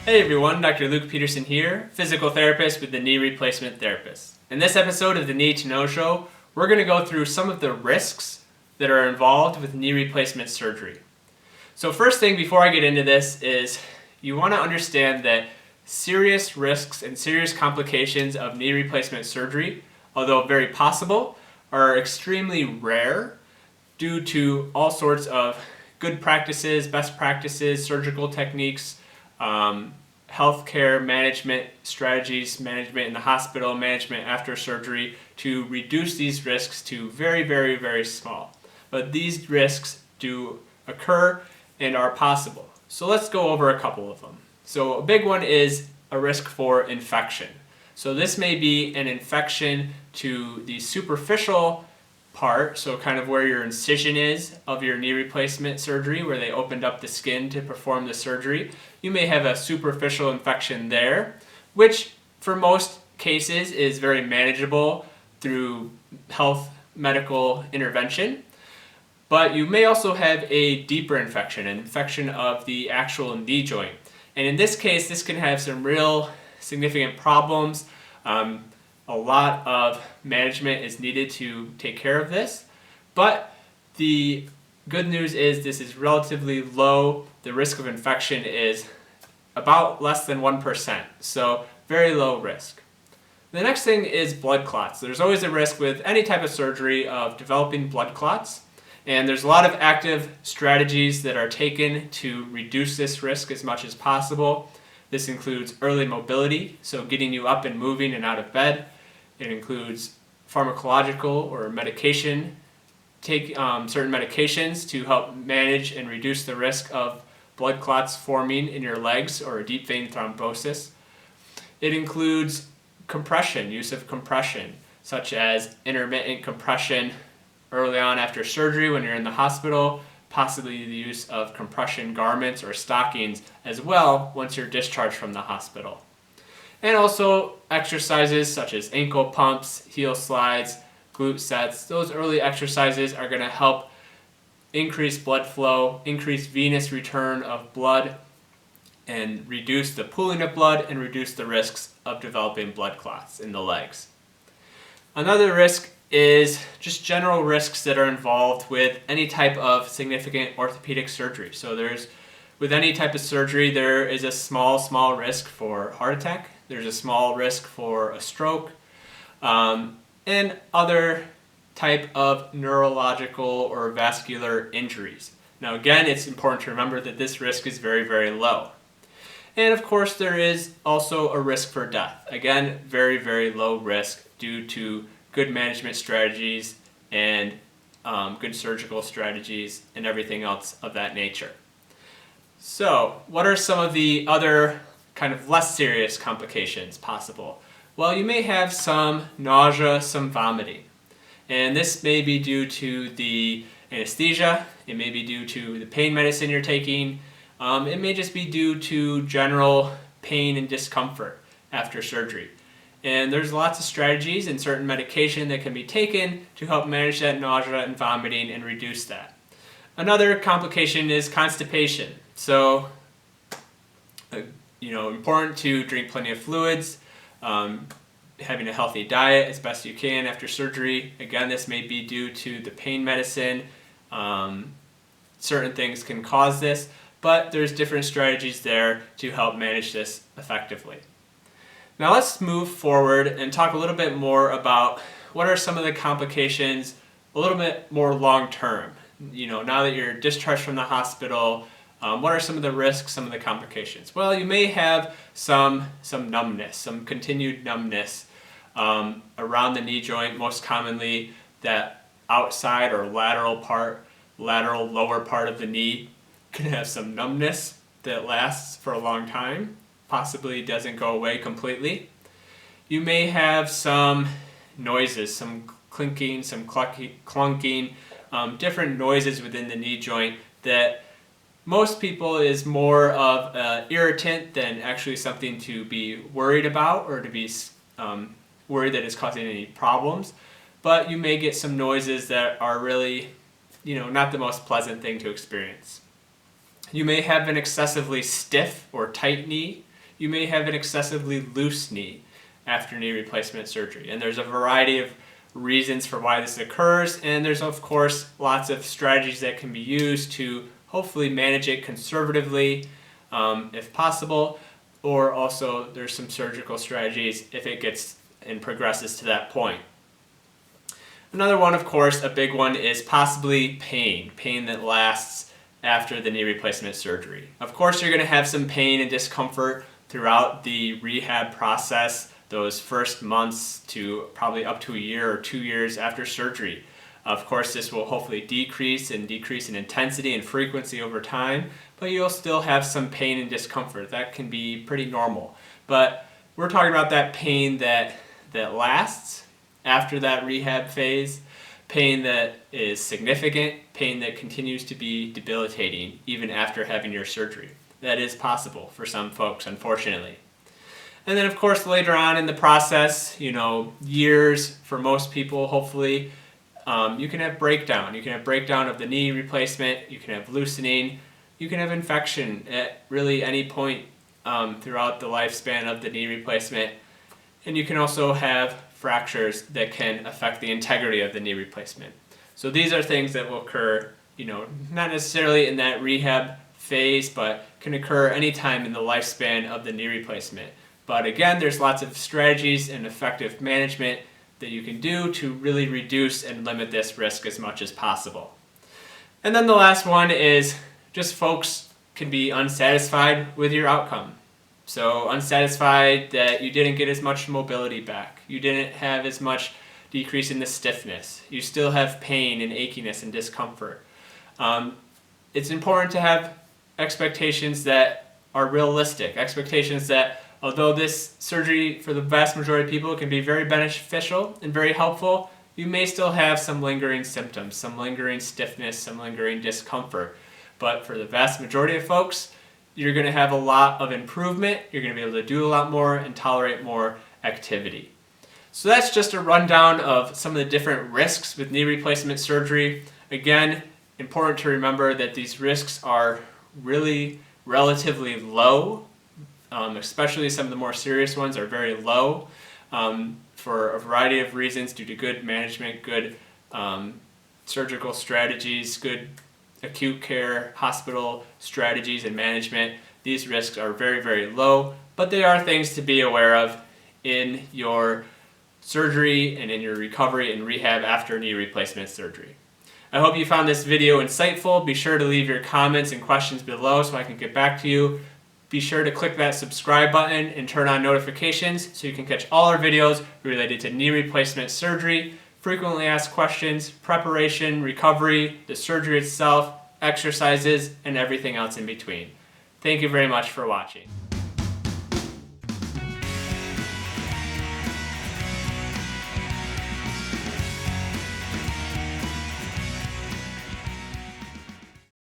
Hey everyone, Dr. Luke Peterson here, physical therapist with the Knee Replacement Therapist. In this episode of the Need to Know Show, we're going to go through some of the risks that are involved with knee replacement surgery. So first thing before I get into this is you want to understand that serious risks and serious complications of knee replacement surgery, although very possible, are extremely rare due to all sorts of good practices, best practices, surgical techniques, healthcare management strategies, management in the hospital, management after surgery to reduce these risks to very, very, very small. But these risks do occur and are possible. So let's go over a couple of them. So a big one is a risk for infection. So this may be an infection to the superficial part, so kind of where your incision is of your knee replacement surgery, where they opened up the skin to perform the surgery. You may have a superficial infection there, which for most cases is very manageable through health medical intervention. But you may also have a deeper infection, an infection of the actual knee joint. And in this case, this can have some real significant problems. A lot of management is needed to take care of this, but the good news is this is relatively low. The risk of infection is about less than 1%, so very low risk. The next thing is blood clots. There's always a risk with any type of surgery of developing blood clots, and there's a lot of active strategies that are taken to reduce this risk as much as possible. This includes early mobility, so getting you up and moving and out of bed. It includes pharmacological or medication, take certain medications to help manage and reduce the risk of blood clots forming in your legs or a deep vein thrombosis. It includes compression, use of compression, such as intermittent compression early on after surgery when you're in the hospital, possibly the use of compression garments or stockings as well once you're discharged from the hospital. And also exercises such as ankle pumps, heel slides, glute sets. Those early exercises are going to help increase blood flow, increase venous return of blood, and reduce the pooling of blood and reduce the risks of developing blood clots in the legs. Another risk is just general risks that are involved with any type of significant orthopedic surgery. So with any type of surgery, there is a small risk for heart attack. There's a small risk for a stroke, and other type of neurological or vascular injuries. Now again, it's important to remember that this risk is very, very low. And of course, there is also a risk for death. Again, very, very low risk due to good management strategies and good surgical strategies and everything else of that nature. So, what are some of the other kind of less serious complications possible? Well, you may have some nausea, some vomiting. And this may be due to the anesthesia, it may be due to the pain medicine you're taking, it may just be due to general pain and discomfort after surgery. And there's lots of strategies and certain medication that can be taken to help manage that nausea and vomiting and reduce that. Another complication is constipation. So, important to drink plenty of fluids, having a healthy diet as best you can after surgery. Again, this may be due to the pain medicine. Certain things can cause this, but there's different strategies there to help manage this effectively. Now let's move forward and talk a little bit more about what are some of the complications a little bit more long term. Now that you're discharged from the hospital, what are some of the risks, some of the complications? Well, you may have some numbness, some continued numbness around the knee joint, most commonly that outside or lateral lower part of the knee can have some numbness that lasts for a long time, possibly doesn't go away completely. You may have some noises, some clinking, some clunking, different noises within the knee joint that most people is more of an irritant than actually something to be worried about or to be worried that it's causing any problems. But you may get some noises that are really, not the most pleasant thing to experience. You may have an excessively stiff or tight knee. you may have an excessively loose knee after knee replacement surgery. And there's a variety of reasons for why this occurs, and there's of course lots of strategies that can be used to hopefully manage it conservatively if possible, or also there's some surgical strategies if it gets and progresses to that point. Another one, of course, a big one, is possibly pain that lasts after the knee replacement surgery. Of course, you're going to have some pain and discomfort throughout the rehab process, those first months to probably up to a year or 2 years after surgery. Of course, this will hopefully decrease in intensity and frequency over time, but you'll still have some pain and discomfort. That can be pretty normal. But we're talking about that pain that lasts after that rehab phase, pain that is significant, pain that continues to be debilitating even after having your surgery. That is possible for some folks, unfortunately. And then of course later on in the process, years for most people, hopefully, you can have breakdown. You can have breakdown of the knee replacement, you can have loosening, you can have infection at really any point throughout the lifespan of the knee replacement. And you can also have fractures that can affect the integrity of the knee replacement. So these are things that will occur, not necessarily in that rehab phase, but can occur anytime in the lifespan of the knee replacement. But again, there's lots of strategies and effective management that you can do to really reduce and limit this risk as much as possible. And then the last one is just folks can be unsatisfied with your outcome. So unsatisfied that you didn't get as much mobility back. You didn't have as much decrease in the stiffness. You still have pain and achiness and discomfort. It's important to have expectations that are realistic. Expectations that although this surgery for the vast majority of people can be very beneficial and very helpful, you may still have some lingering symptoms, some lingering stiffness, some lingering discomfort. But for the vast majority of folks, you're going to have a lot of improvement, you're going to be able to do a lot more and tolerate more activity. So that's just a rundown of some of the different risks with knee replacement surgery. Again, important to remember that these risks are really relatively low, especially some of the more serious ones are very low for a variety of reasons due to good management, good surgical strategies, good acute care, hospital strategies and management. These risks are very, very low, but they are things to be aware of in your surgery and in your recovery and rehab after knee replacement surgery. I hope you found this video insightful. Be sure to leave your comments and questions below so I can get back to you. Be sure to click that subscribe button and turn on notifications so you can catch all our videos related to knee replacement surgery, frequently asked questions, preparation, recovery, the surgery itself, exercises, and everything else in between. Thank you very much for watching.